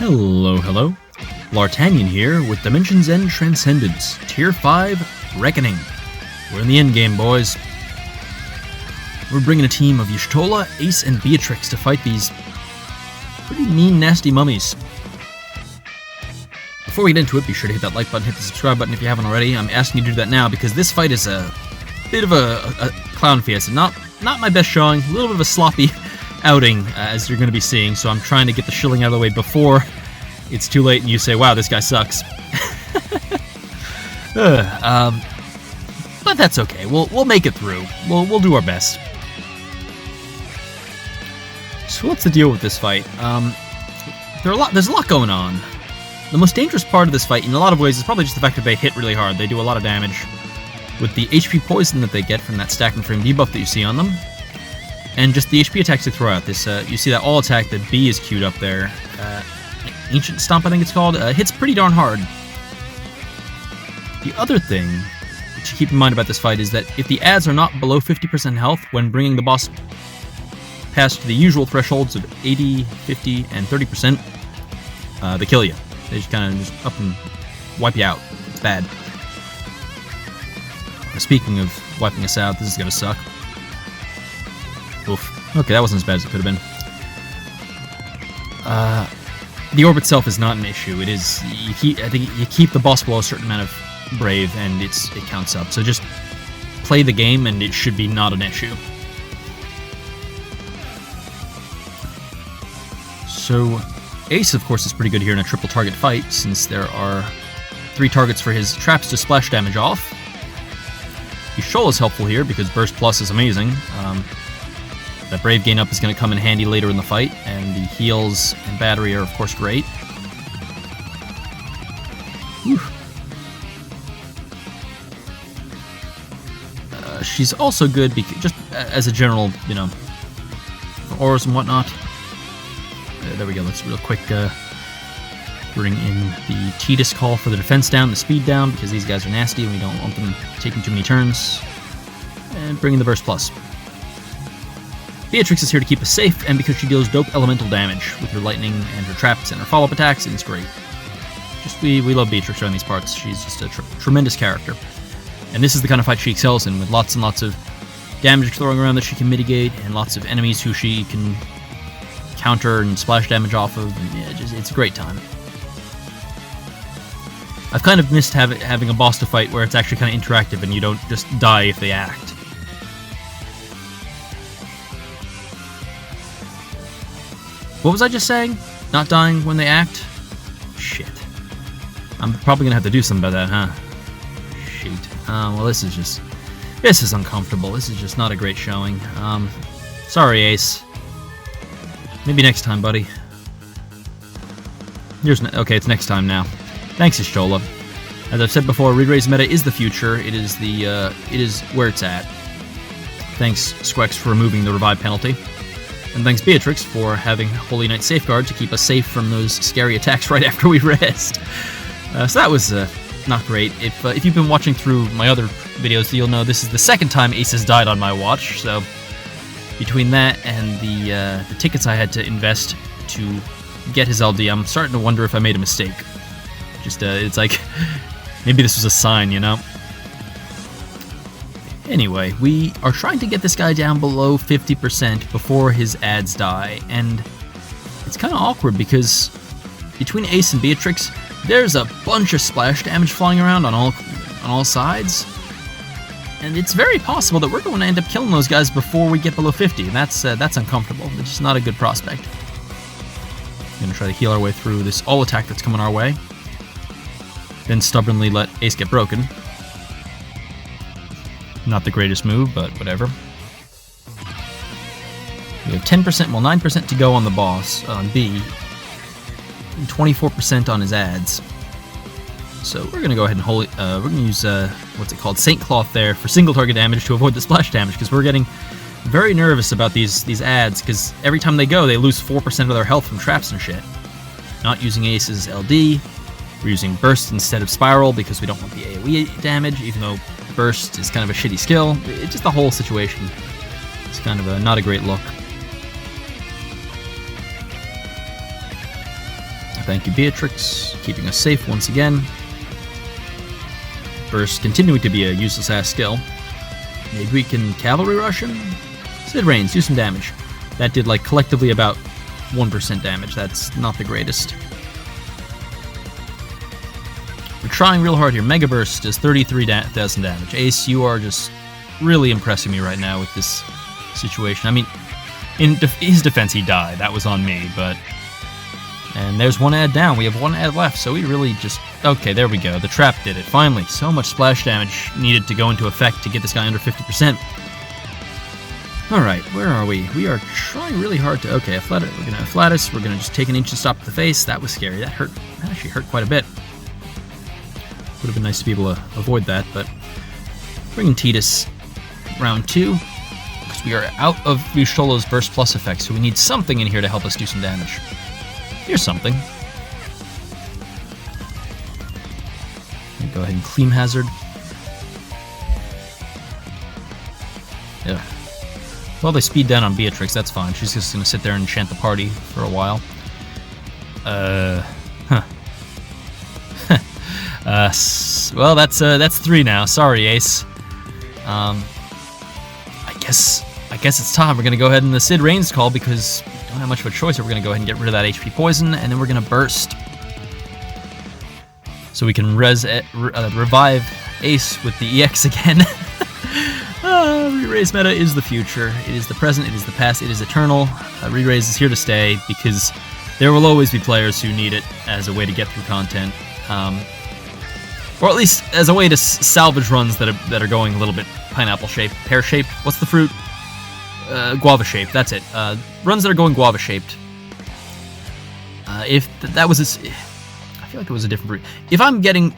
Hello, hello. Bl'Artagnan here with Dimensions End Transcendence, Tier 5, Reckoning. We're in the endgame, boys. We're bringing a team of Y'shtola, Ace, and Beatrix to fight these pretty mean, nasty mummies. Before we get into it, be sure to hit that like button, hit the subscribe button if you haven't already. I'm asking you to do that now because this fight is a bit of a clown fiesta. Not my best showing, a little bit of a sloppy outing, as you're going to be seeing, so I'm trying to get the shilling out of the way before it's too late and you say, wow, this guy sucks. But that's okay. We'll make it through. We'll do our best. So what's the deal with this fight? There's a lot going on. The most dangerous part of this fight, in a lot of ways, is probably just the fact that they hit really hard. They do a lot of damage with the HP poison that they get from that stack and frame debuff that you see on them. And just the HP attacks they throw out. This, you see that all attack that B is queued up there. Ancient Stomp, I think it's called. Hits pretty darn hard. The other thing to keep in mind about this fight is that if the adds are not below 50% health when bringing the boss past the usual thresholds of 80, 50, and 30%, they kill you. They just kind of just up and wipe you out. It's bad. Speaking of wiping us out, this is going to suck. Oof. Okay, that wasn't as bad as it could have been. The orb itself is not an issue. It is. I think you keep the boss below a certain amount of brave, and it counts up. So just play the game, and it should be not an issue. So Ace, of course, is pretty good here in a triple target fight, since there are 3 targets for his traps to splash damage off. Y'shtola is helpful here because Burst Plus is amazing. That Brave gain up is going to come in handy later in the fight, and the heals and battery are, of course, great. Whew. She's also good because just as a general, for auras and whatnot. There we go. Let's real quick bring in the Tidus call for the defense down, the speed down, because these guys are nasty and we don't want them taking too many turns. And bring in the Burst Plus. Beatrix is here to keep us safe, and because she deals dope elemental damage with her lightning and her traps and her follow-up attacks, and it's great. We love Beatrix around these parts. She's just a tremendous character. And this is the kind of fight she excels in, with lots and lots of damage throwing around that she can mitigate, and lots of enemies who she can counter and splash damage off of, and yeah, it's a great time. I've kind of missed having a boss to fight where it's actually kind of interactive and you don't just die if they act. What was I just saying? Not dying when they act? Shit. I'm probably gonna have to do something about that, huh? Shoot. Well, this is uncomfortable. This is just not a great showing. Sorry, Ace. Maybe next time, buddy. Okay, it's next time now. Thanks, Y'shtola. As I've said before, Redraise meta is the future. It is where it's at. Thanks, Squex, for removing the revive penalty. And thanks, Beatrix, for having Holy Knight Safeguard to keep us safe from those scary attacks right after we rest. So that was not great. If you've been watching through my other videos, you'll know this is the second time Ace has died on my watch. So between that and the tickets I had to invest to get his LD, I'm starting to wonder if I made a mistake. It's like, maybe this was a sign, Anyway, we are trying to get this guy down below 50% before his adds die, and it's kind of awkward because between Ace and Beatrix, there's a bunch of splash damage flying around on all sides, and it's very possible that we're going to end up killing those guys before we get below 50, and that's uncomfortable. It's just not a good prospect. We're going to try to heal our way through this all attack that's coming our way, then stubbornly let Ace get broken. Not the greatest move, but whatever. We have 10%, well 9% to go on the boss, on B, and 24% on his adds. So we're going to go ahead and we're going to use, what's it called, Saint Cloth there for single target damage to avoid the splash damage, because we're getting very nervous about these adds, because every time they go, they lose 4% of their health from traps and shit. Not using Ace's LD, we're using Burst instead of Spiral, because we don't want the AoE damage, even though Burst is kind of a shitty skill. It's just the whole situation. It's kind of not a great look. Thank you, Beatrix, keeping us safe once again. Burst continuing to be a useless-ass skill. Maybe we can cavalry rush him? Sid Rains, do some damage. That did, like, collectively about 1% damage. That's not the greatest. We're trying real hard here. Mega Burst does 33,000 damage. Ace, you are just really impressing me right now with this situation. I mean, in his defense, he died. That was on me, but... And there's one ad down. We have one ad left, so we really just... Okay, there we go. The trap did it. Finally, so much splash damage needed to go into effect to get this guy under 50%. Alright, where are we? We are trying really hard to... Okay, we're going to Afflatus. We're going to just take an instant stop to the face. That was scary. That hurt. That actually hurt quite a bit. Would have been nice to be able to avoid that, but... Bringing Tidus round 2. Because we are out of Y'shtola's Burst Plus effect, so we need something in here to help us do some damage. Here's something. Go ahead and Clean Hazard. Yeah. Well, they speed down on Beatrix, that's fine. She's just gonna sit there and enchant the party for a while. Well, that's 3 now. Sorry, Ace. I guess it's time. We're gonna go ahead and the Sid Rains call because we don't have much of a choice. We're gonna go ahead and get rid of that HP poison, and then we're gonna burst, so we can revive Ace with the EX again. Re-raise meta is the future. It is the present. It is the past. It is eternal. Re-raise is here to stay because there will always be players who need it as a way to get through content, or at least as a way to salvage runs that are going a little bit pineapple-shaped, pear-shaped. What's the fruit? Guava-shaped. That's it. Runs that are going guava-shaped. If that was I feel like it was a different fruit. If I'm getting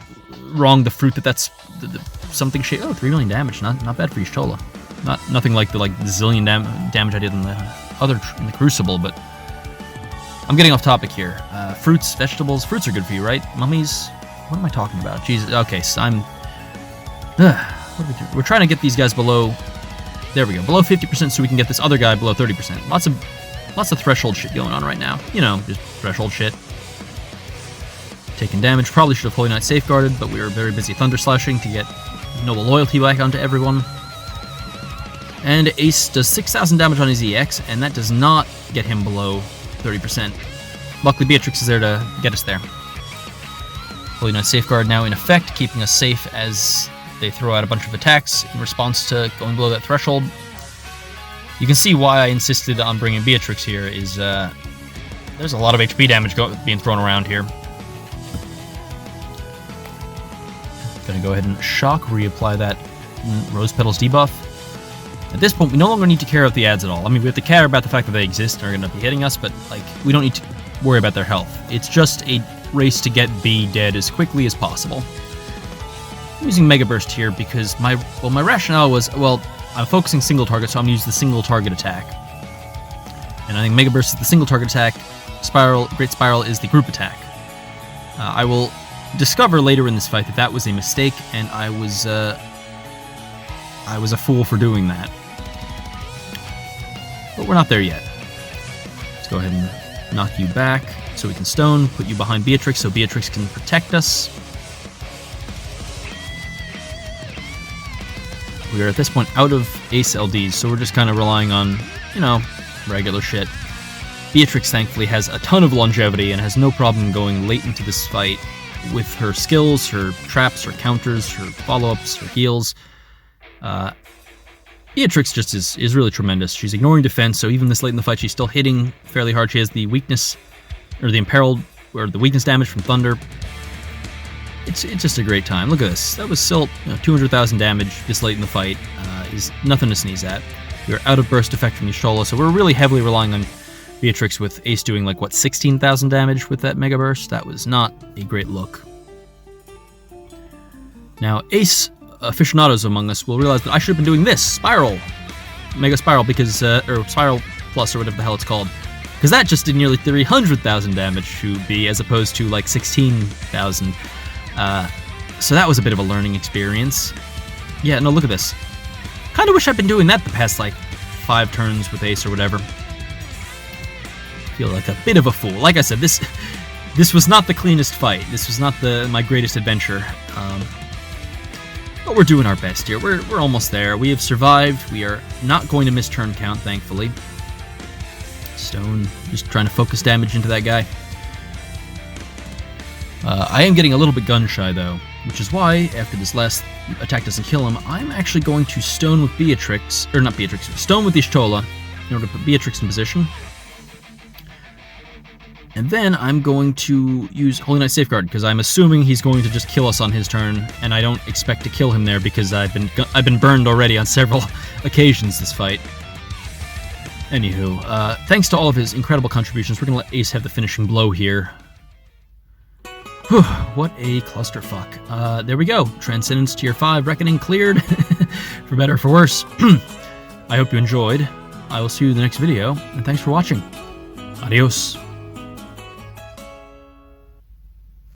wrong the fruit that's something shaped. Oh, 3 million damage. Not bad for Y'shtola. Nothing like the zillion damage I did in the Crucible, but I'm getting off topic here. Fruits, vegetables. Fruits are good for you, right? Mummies. What am I talking about? Jesus. Okay, so what are we doing? We're trying to get these guys below. There we go. Below 50%, so we can get this other guy below 30%. Lots of threshold shit going on right now. You know, just threshold shit. Taking damage. Probably should have Holy Knight safeguarded, but we were very busy Thunder Slashing to get Noble Loyalty back onto everyone. And Ace does 6,000 damage on his EX, and that does not get him below 30%. Luckily, Beatrix is there to get us there. Holy Knight Safeguard now in effect, keeping us safe as they throw out a bunch of attacks in response to going below that threshold. You can see why I insisted on bringing Beatrix here is there's a lot of HP damage being thrown around here. Gonna go ahead and shock, reapply that Rose Petals debuff. At this point, we no longer need to care about the ads at all. I mean, we have to care about the fact that they exist and are gonna be hitting us, but like, we don't need to worry about their health. It's just a race to get B dead as quickly as possible. I'm using Mega Burst here because my rationale was, well, I'm focusing single target, so I'm gonna use the single target attack. And I think Mega Burst is the single target attack. Great Spiral is the group attack. I will discover later in this fight that was a mistake, and I was a fool for doing that. But we're not there yet. Let's go ahead and knock you back so we can stone, put you behind Beatrix so Beatrix can protect us. We are at this point out of Ace LDs, so we're just kind of relying on, you know, regular shit. Beatrix thankfully has a ton of longevity and has no problem going late into this fight with her skills, her traps, her counters, her follow-ups, her heals. Beatrix just is really tremendous. She's ignoring defense, so even this late in the fight, she's still hitting fairly hard. She has the weakness, or the imperiled, or the weakness damage from Thunder. It's just a great time. Look at this. That was still 200,000 damage this late in the fight. Is nothing to sneeze at. We're out of burst effect from Y'shtola, so we're really heavily relying on Beatrix with Ace doing like, what, 16,000 damage with that Mega Burst? That was not a great look. Now, Ace aficionados among us will realize that I should have been doing this, Spiral. Mega Spiral, because, or Spiral Plus, or whatever the hell it's called. Because that just did nearly 300,000 damage to B, as opposed to like 16,000. So that was a bit of a learning experience. Yeah, no, look at this. Kind of wish I'd been doing that the past, like, 5 turns with Ace or whatever. Feel like a bit of a fool. Like I said, this This was not the cleanest fight. This was not my greatest adventure. But we're doing our best here. We're almost there. We have survived. We are not going to miss turn count, thankfully. Stone, just trying to focus damage into that guy. I am getting a little bit gun-shy, though, which is why, after this last attack doesn't kill him, I'm actually going to stone with Beatrix, or not Beatrix, stone with the Y'shtola in order to put Beatrix in position. And then I'm going to use Holy Knight Safeguard, because I'm assuming he's going to just kill us on his turn, and I don't expect to kill him there because I've been burned already on several occasions this fight. Anywho, thanks to all of his incredible contributions, we're going to let Ace have the finishing blow here. Whew, what a clusterfuck. There we go. Transcendence Tier 5 Reckoning cleared, for better or for worse. I hope you enjoyed. I will see you in the next video, and thanks for watching. Adios.